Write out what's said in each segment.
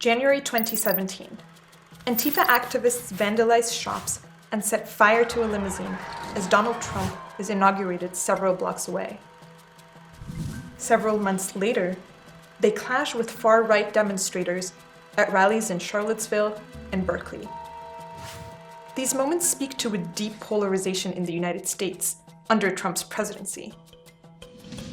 January 2017. Antifa activists vandalized shops and set fire to a limousine as Donald Trump is inaugurated several blocks away. Several months later, they clash with far-right demonstrators at rallies in Charlottesville and Berkeley. These moments speak to a deep polarization in the United States under Trump's presidency.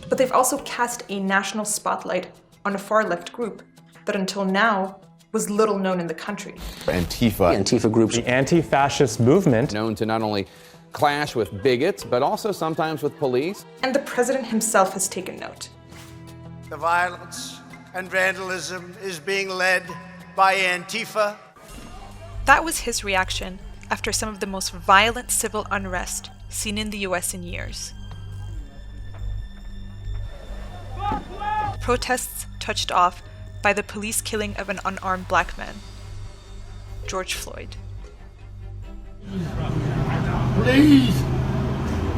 But they've also cast a national spotlight on a far-left group that until now was little known in the country. Antifa groups. The anti-fascist movement. Known to not only clash with bigots, but also sometimes with police. And the president himself has taken note. The violence and vandalism is being led by Antifa. That was his reaction after some of the most violent civil unrest seen in the US in years. Protests touched off by the police killing of an unarmed black man, George Floyd. Please,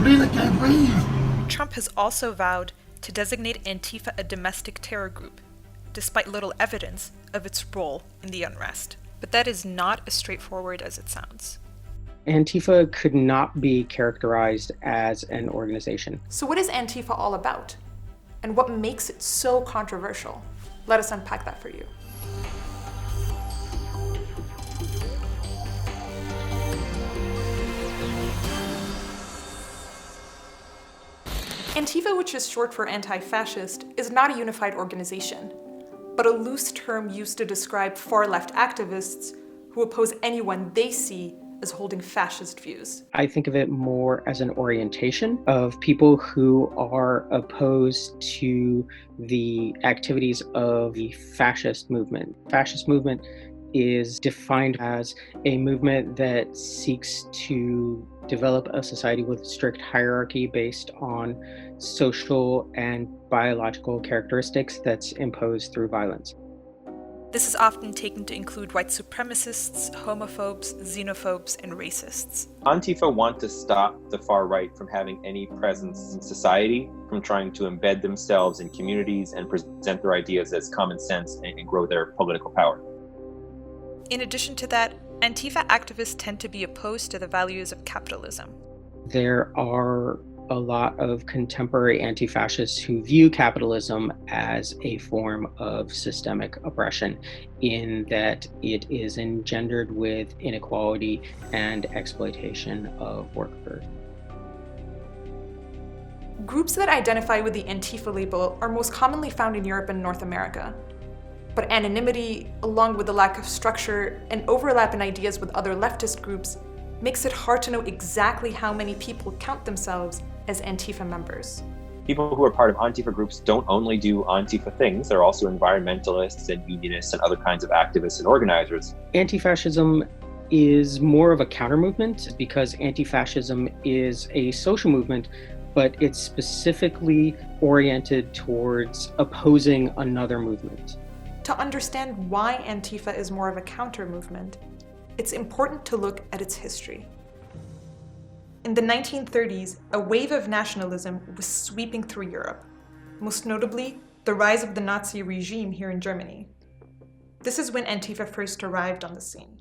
I can't breathe. Trump has also vowed to designate Antifa a domestic terror group, despite little evidence of its role in the unrest. But that is not as straightforward as it sounds. Antifa could not be characterized as an organization. So what is Antifa all about? And what makes it so controversial? Let us unpack that for you. Antifa, which is short for anti-fascist, is not a unified organization, but a loose term used to describe far-left activists who oppose anyone they see as holding fascist views. I think of it more as an orientation of people who are opposed to the activities of the fascist movement. Fascist movement is defined as a movement that seeks to develop a society with strict hierarchy based on social and biological characteristics that's imposed through violence. This is often taken to include white supremacists, homophobes, xenophobes, and racists. Antifa want to stop the far right from having any presence in society, from trying to embed themselves in communities and present their ideas as common sense and grow their political power. In addition to that, Antifa activists tend to be opposed to the values of capitalism. There are a lot of contemporary anti-fascists who view capitalism as a form of systemic oppression, in that it is engendered with inequality and exploitation of workers. Groups that identify with the Antifa label are most commonly found in Europe and North America. But anonymity, along with the lack of structure and overlap in ideas with other leftist groups, makes it hard to know exactly how many people count themselves as Antifa members. People who are part of Antifa groups don't only do Antifa things, they're also environmentalists and unionists and other kinds of activists and organizers. Anti-fascism is more of a counter movement because anti-fascism is a social movement, but it's specifically oriented towards opposing another movement. To understand why Antifa is more of a counter movement, it's important to look at its history. In the 1930s, a wave of nationalism was sweeping through Europe, most notably the rise of the Nazi regime here in Germany. This is when Antifa first arrived on the scene.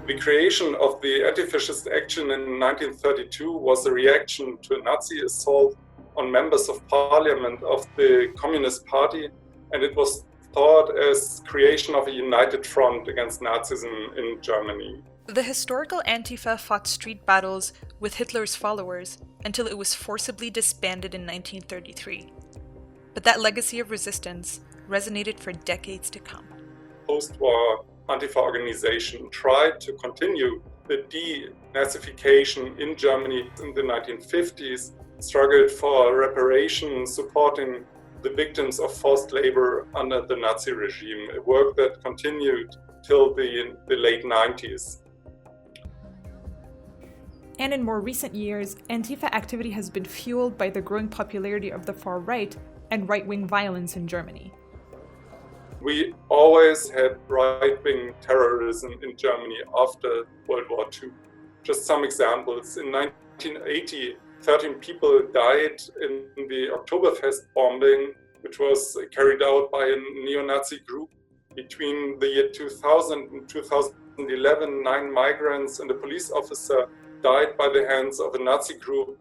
The creation of the anti-fascist action in 1932 was a reaction to a Nazi assault on members of parliament of the Communist Party, and it was thought as creation of a united front against Nazism in Germany. The historical Antifa fought street battles with Hitler's followers until it was forcibly disbanded in 1933. But that legacy of resistance resonated for decades to come. Post-war Antifa organization tried to continue the denazification in Germany in the 1950s, struggled for reparation, supporting the victims of forced labor under the Nazi regime, a work that continued till the late 90s. And in more recent years, Antifa activity has been fueled by the growing popularity of the far right and right-wing violence in Germany. We always had right-wing terrorism in Germany after World War II. Just some examples. In 1980, 13 people died in the Oktoberfest bombing, which was carried out by a neo-Nazi group. Between the year 2000 and 2011, 9 migrants and a police officer died by the hands of a Nazi group.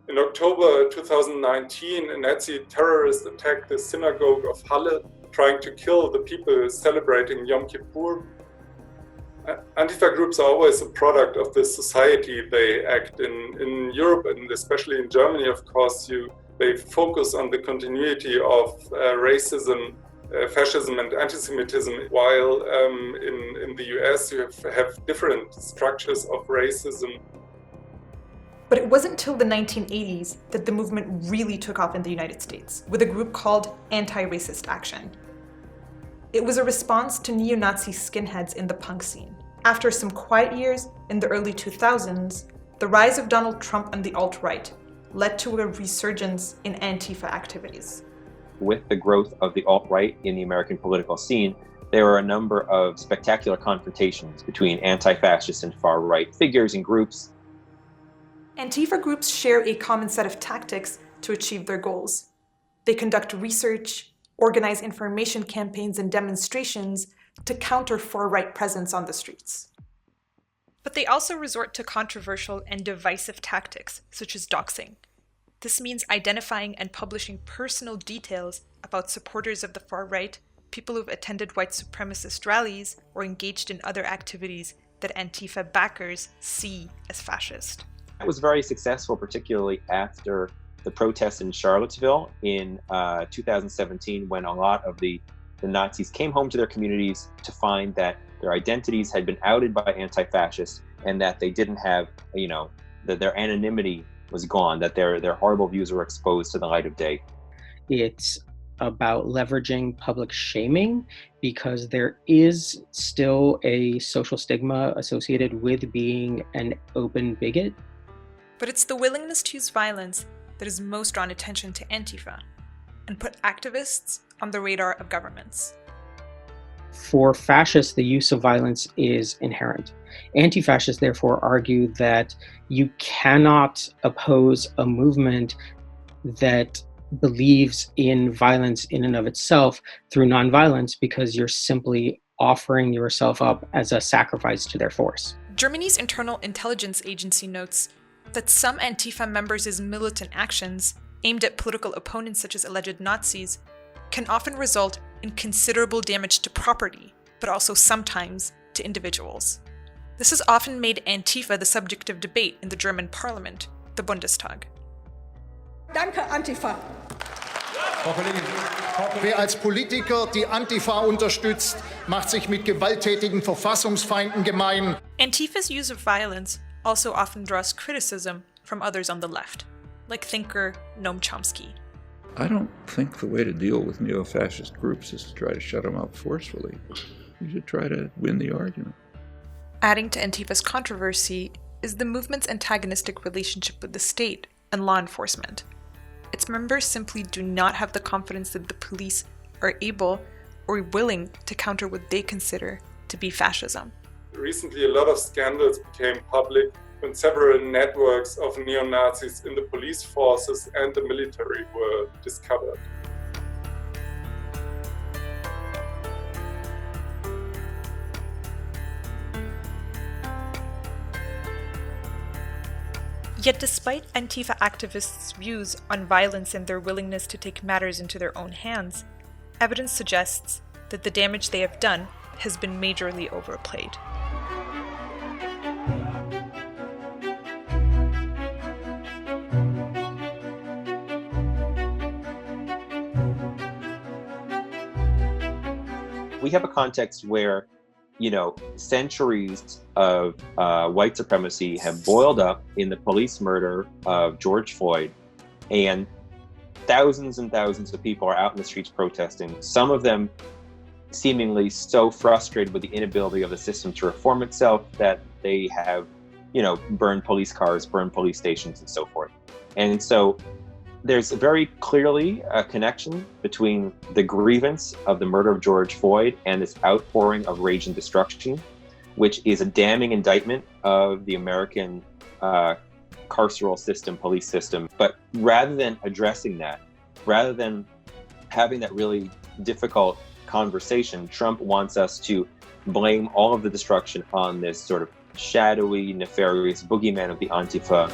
In October 2019, a Nazi terrorist attacked the synagogue of Halle, trying to kill the people celebrating Yom Kippur. Antifa groups are always a product of the society they act in. In Europe, and especially in Germany, of course, they focus on the continuity of racism, fascism and anti-Semitism, while in the US you have different structures of racism. But it wasn't until the 1980s that the movement really took off in the United States, with a group called Anti-Racist Action. It was a response to neo-Nazi skinheads in the punk scene. After some quiet years in the early 2000s, the rise of Donald Trump and the alt-right led to a resurgence in Antifa activities. With the growth of the alt-right in the American political scene, there were a number of spectacular confrontations between anti-fascist and far-right figures and groups. Antifa groups share a common set of tactics to achieve their goals. They conduct research, organize information campaigns and demonstrations to counter far-right presence on the streets. But they also resort to controversial and divisive tactics, such as doxing. This means identifying and publishing personal details about supporters of the far-right, people who've attended white supremacist rallies, or engaged in other activities that Antifa backers see as fascist. It was very successful, particularly after the protests in Charlottesville in 2017, when a lot of the Nazis came home to their communities to find that their identities had been outed by anti-fascists and that they didn't have, that their anonymity was gone, that their horrible views were exposed to the light of day. It's about leveraging public shaming because there is still a social stigma associated with being an open bigot. But it's the willingness to use violence that has most drawn attention to Antifa and put activists on the radar of governments. For fascists, the use of violence is inherent. Anti-fascists therefore argue that you cannot oppose a movement that believes in violence in and of itself through nonviolence because you're simply offering yourself up as a sacrifice to their force. Germany's Internal Intelligence Agency notes that some Antifa members' militant actions, aimed at political opponents such as alleged Nazis, can often result in considerable damage to property, but also sometimes to individuals. This has often made Antifa the subject of debate in the German parliament, the Bundestag. Danke, Antifa. Wer als Politiker die Antifa unterstützt, macht sich mit gewalttätigen Verfassungsfeinden gemein. Antifa's use of violence also often draws criticism from others on the left, like thinker Noam Chomsky. I don't think the way to deal with neo-fascist groups is to try to shut them up forcefully. You should try to win the argument. Adding to Antifa's controversy is the movement's antagonistic relationship with the state and law enforcement. Its members simply do not have the confidence that the police are able or willing to counter what they consider to be fascism. Recently, a lot of scandals became public when several networks of neo-Nazis in the police forces and the military were discovered. Yet despite Antifa activists' views on violence and their willingness to take matters into their own hands, evidence suggests that the damage they have done has been majorly overplayed. We have a context where, centuries of white supremacy have boiled up in the police murder of George Floyd, and thousands and thousands of people are out in the streets protesting, some of them seemingly so frustrated with the inability of the system to reform itself that they have, burned police cars, burned police stations, and so forth. And so there's very clearly a connection between the grievance of the murder of George Floyd and this outpouring of rage and destruction, which is a damning indictment of the American carceral system, police system. But rather than addressing that, rather than having that really difficult conversation. Trump wants us to blame all of the destruction on this sort of shadowy, nefarious boogeyman of the Antifa.